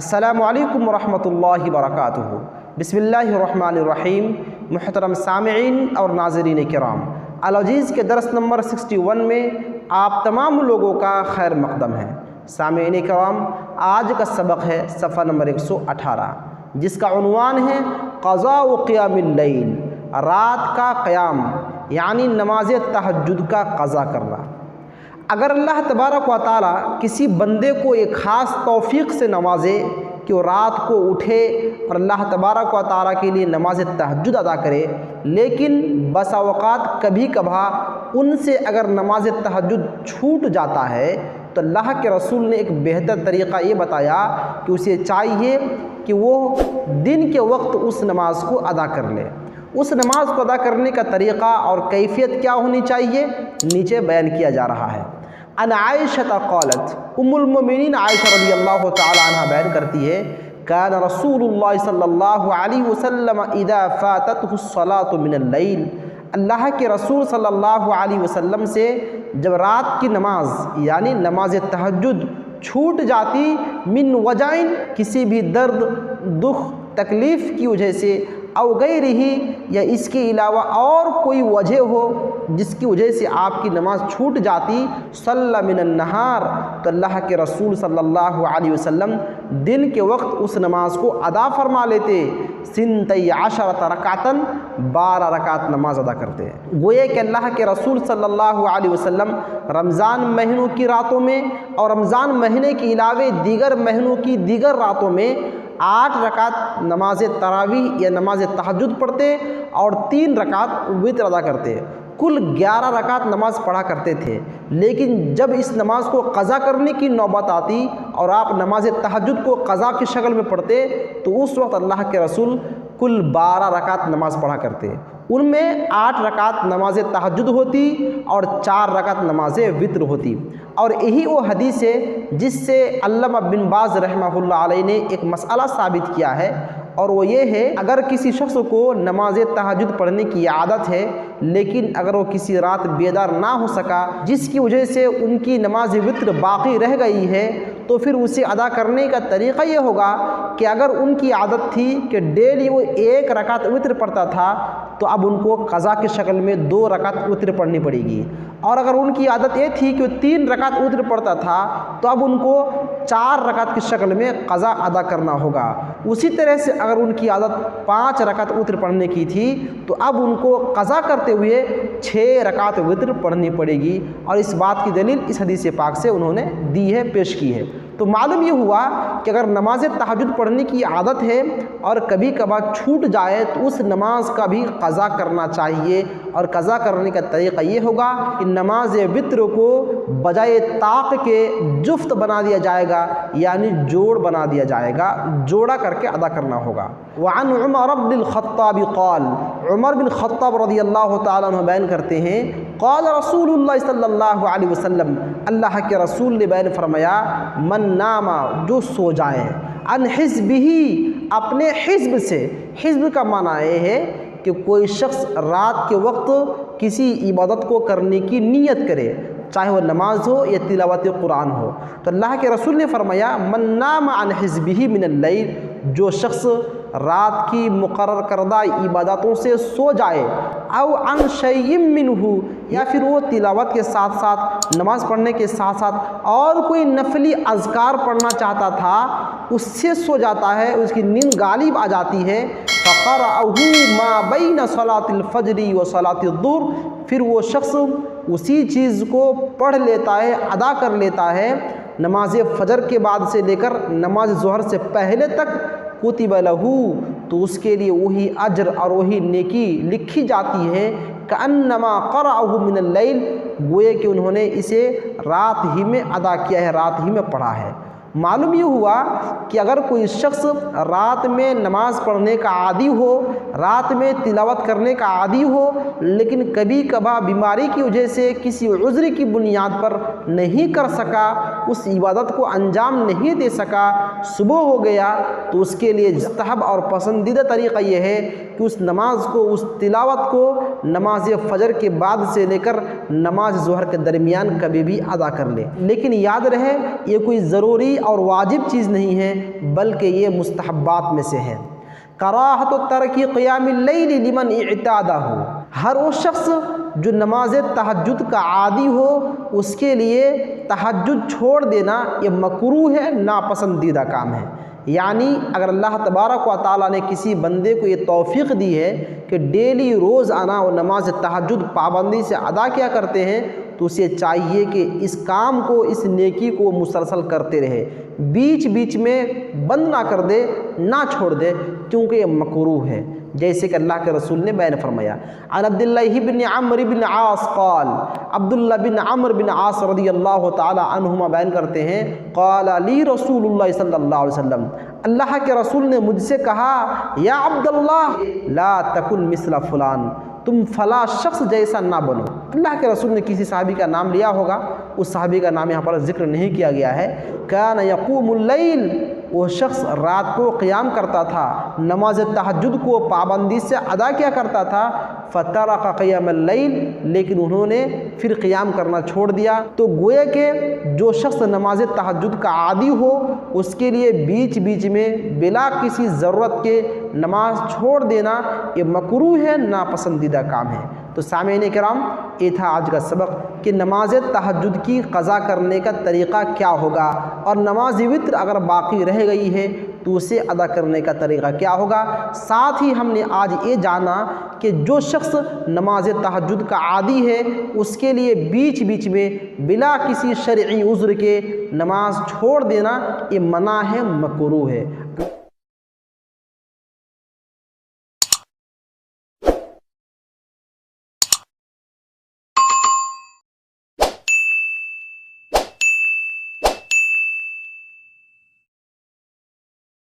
السلام علیکم ورحمۃ اللہ وبرکاتہ۔ بسم اللہ الرحمن الرحیم۔ محترم سامعین اور ناظرین کرام، العزیز کے درس نمبر 61 میں آپ تمام لوگوں کا خیر مقدم ہے۔ سامعین کرام، آج کا سبق ہے صفحہ نمبر 118، جس کا عنوان ہے قضاء قیام اللیل، رات کا قیام یعنی نماز تہجد کا قضا کرنا۔ اگر اللہ تبارک و تعالیٰ کسی بندے کو ایک خاص توفیق سے نوازے کہ وہ رات کو اٹھے اور اللہ تبارک و تعالیٰ کے لیے نماز تہجد ادا کرے، لیکن بسا اوقات کبھی کبھار ان سے اگر نماز تہجد چھوٹ جاتا ہے تو اللہ کے رسول نے ایک بہتر طریقہ یہ بتایا کہ اسے چاہیے کہ وہ دن کے وقت اس نماز کو ادا کر لے۔ اس نماز کو ادا کرنے کا طریقہ اور کیفیت کیا ہونی چاہیے نیچے بیان کیا جا رہا ہے۔ ان عائشہ قالت، ام المؤمنین عائشہ رضی اللہ تعالی عنہ بیان کرتی ہے، کان رسول اللہ صلی اللہ علیہ وسلم اذا فاتته الصلاۃ من اللیل، اللہ کے رسول صلی اللہ علیہ وسلم سے جب رات کی نماز یعنی نماز تہجد چھوٹ جاتی، من وجعن کسی بھی درد، دکھ، تکلیف کی وجہ سے، او غیرہ یا اس کے علاوہ اور کوئی وجہ ہو جس کی وجہ سے آپ کی نماز چھوٹ جاتی، صلی من النہار، تو اللہ کے رسول صلی اللہ علیہ وسلم دن کے وقت اس نماز کو ادا فرما لیتے، سنتی عشرۃ رکعتاً، 12 رکعت نماز ادا کرتے ہیں۔ گویا کہ اللہ کے رسول صلی اللہ علیہ وسلم رمضان مہینوں کی راتوں میں اور رمضان مہینے کے علاوہ دیگر مہینوں کی دیگر راتوں میں 8 رکعت نماز تراویح یا نماز تہجد پڑھتے اور 3 رکعت وتر ادا کرتے، کل 11 رکعت نماز پڑھا کرتے تھے۔ لیکن جب اس نماز کو قضا کرنے کی نوبت آتی اور آپ نماز تہجد کو قضا کی شکل میں پڑھتے تو اس وقت اللہ کے رسول کل 12 رکعت نماز پڑھا کرتے، ان میں 8 رکعت نماز تہجد ہوتی اور 4 رکعت نماز وتر ہوتی۔ اور یہی وہ حدیث ہے جس سے علامہ بن باز رحمہ اللہ علیہ نے ایک مسئلہ ثابت کیا ہے، اور وہ یہ ہے، اگر کسی شخص کو نماز تہجد پڑھنے کی عادت ہے لیکن اگر وہ کسی رات بیدار نہ ہو سکا جس کی وجہ سے ان کی نماز وتر باقی رہ گئی ہے، تو پھر اسے ادا کرنے کا طریقہ یہ ہوگا کہ اگر ان کی عادت تھی کہ ڈیلی وہ 1 رکعت وتر پڑھتا تھا تو اب ان کو قضا کی شکل میں 2 رکعت وتر پڑھنی پڑے گی، اور اگر ان کی عادت یہ تھی کہ وہ 3 رکعت وتر پڑھتا تھا تو اب ان کو 4 رکعت کی شکل میں قضا ادا کرنا ہوگا۔ اسی طرح سے اگر ان کی عادت 5 رکعت وتر پڑھنے کی تھی تو اب ان کو قضا کرتے ہوئے 6 رکعت وتر پڑھنی پڑے گی، اور اس بات کی دلیل اس حدیث پاک سے انہوں نے دی ہے، پیش کی ہے۔ تو معلوم یہ ہوا کہ اگر نماز تہجد پڑھنے کی عادت ہے اور کبھی کبھار چھوٹ جائے تو اس نماز کا بھی قضا کرنا چاہیے، اور قضا کرنے کا طریقہ یہ ہوگا کہ نماز وتر کو بجائے طاق کے جفت بنا دیا جائے گا، یعنی جوڑ بنا دیا جائے گا، جوڑا کر کے ادا کرنا ہوگا۔ وعن عمر بن الخطاب قال، عمر بن خطاب رضی اللہ تعالیٰ عنہ بیان کرتے ہیں، قال رسول اللہ صلی اللہ علیہ وسلم، اللہ کے رسول نے بیان فرمایا، من ناما، جو سو جائے، ان حزبہ، اپنے حزب سے، حزب کا معنی یہ ہے کہ کوئی شخص رات کے وقت کسی عبادت کو کرنے کی نیت کرے، چاہے وہ نماز ہو یا تلاوت قرآن ہو، تو اللہ کے رسول نے فرمایا، من نام عن حزبہ من اللیل، جو شخص رات کی مقرر کردہ عبادتوں سے سو جائے، او عن شیء منہ، یا پھر وہ تلاوت کے ساتھ ساتھ، نماز پڑھنے کے ساتھ ساتھ اور کوئی نفلی اذکار پڑھنا چاہتا تھا، اس سے سو جاتا ہے، اس کی نیند غالب آ جاتی ہے، فقرأہ ما بین صلاۃ الفجر و صلاۃ الظہر، پھر وہ شخص اسی چیز کو پڑھ لیتا ہے، ادا کر لیتا ہے، نماز فجر کے بعد سے لے کر نماز ظہر سے پہلے تک، کتب لہو، تو اس کے لیے وہی اجر اور وہی نیکی لکھی جاتی ہے، کأنما قرأہ من اللیل، گویا کہ انہوں نے اسے رات ہی میں ادا کیا ہے، رات ہی میں پڑھا ہے۔ معلوم یہ ہوا کہ اگر کوئی شخص رات میں نماز پڑھنے کا عادی ہو، رات میں تلاوت کرنے کا عادی ہو، لیکن کبھی کبھار بیماری کی وجہ سے کسی عذر کی بنیاد پر نہیں کر سکا، اس عبادت کو انجام نہیں دے سکا، صبح ہو گیا، تو اس کے لیے مستحب اور پسندیدہ طریقہ یہ ہے کہ اس نماز کو، اس تلاوت کو نماز فجر کے بعد سے لے کر نماز ظہر کے درمیان کبھی بھی ادا کر لے۔ لیکن یاد رہے، یہ کوئی ضروری اور واجب چیز نہیں ہے بلکہ یہ مستحبات میں سے ہے۔ کراہت ترک قیام اللیل لمن اعتادہ ہو، ہر وہ شخص جو نماز تہجد کا عادی ہو اس کے لیے تہجد چھوڑ دینا یہ مکروہ ہے، ناپسندیدہ کام ہے۔ یعنی اگر اللہ تبارک و تعالیٰ نے کسی بندے کو یہ توفیق دی ہے کہ ڈیلی روزانہ وہ نماز تہجد پابندی سے ادا کیا کرتے ہیں تو اسے چاہیے کہ اس کام کو، اس نیکی کو مسلسل کرتے رہے، بیچ بیچ میں بند نہ کر دے، نہ چھوڑ دے، کیونکہ یہ مکروہ ہے، جیسے کہ اللہ کے رسول نے بیان فرمایا۔ عن عبداللہ بن عمرو بن عاص قال، عبداللہ بن عمرو بن عاص رضی اللہ تعالی عنہما بیان کرتے ہیں، قال لی رسول اللہ صلی اللہ علیہ وسلم، اللہ کے رسول نے مجھ سے کہا، یا عبداللہ لا تکن مثل فلان، تم فلاں شخص جیسا نہ بنو۔ اللہ کے رسول نے کسی صحابی کا نام لیا ہوگا، اس صحابی کا نام یہاں پر ذکر نہیں کیا گیا ہے۔ کان یقوم اللیل، وہ شخص رات کو قیام کرتا تھا، نماز تہجد کو پابندی سے ادا کیا کرتا تھا، فترک قیام اللیل، لیکن انہوں نے پھر قیام کرنا چھوڑ دیا۔ تو گویا کہ جو شخص نماز تہجد کا عادی ہو اس کے لیے بیچ بیچ میں بلا کسی ضرورت کے نماز چھوڑ دینا یہ مکروہ ہے، ناپسندیدہ کام ہے۔ تو سامعین کرام، یہ تھا آج کا سبق کہ نماز تہجد کی قضا کرنے کا طریقہ کیا ہوگا، اور نماز وتر اگر باقی رہ گئی ہے تو اسے ادا کرنے کا طریقہ کیا ہوگا۔ ساتھ ہی ہم نے آج یہ جانا کہ جو شخص نماز تہجد کا عادی ہے اس کے لیے بیچ بیچ میں بلا کسی شرعی عذر کے نماز چھوڑ دینا یہ منع ہے، مکروہ ہے۔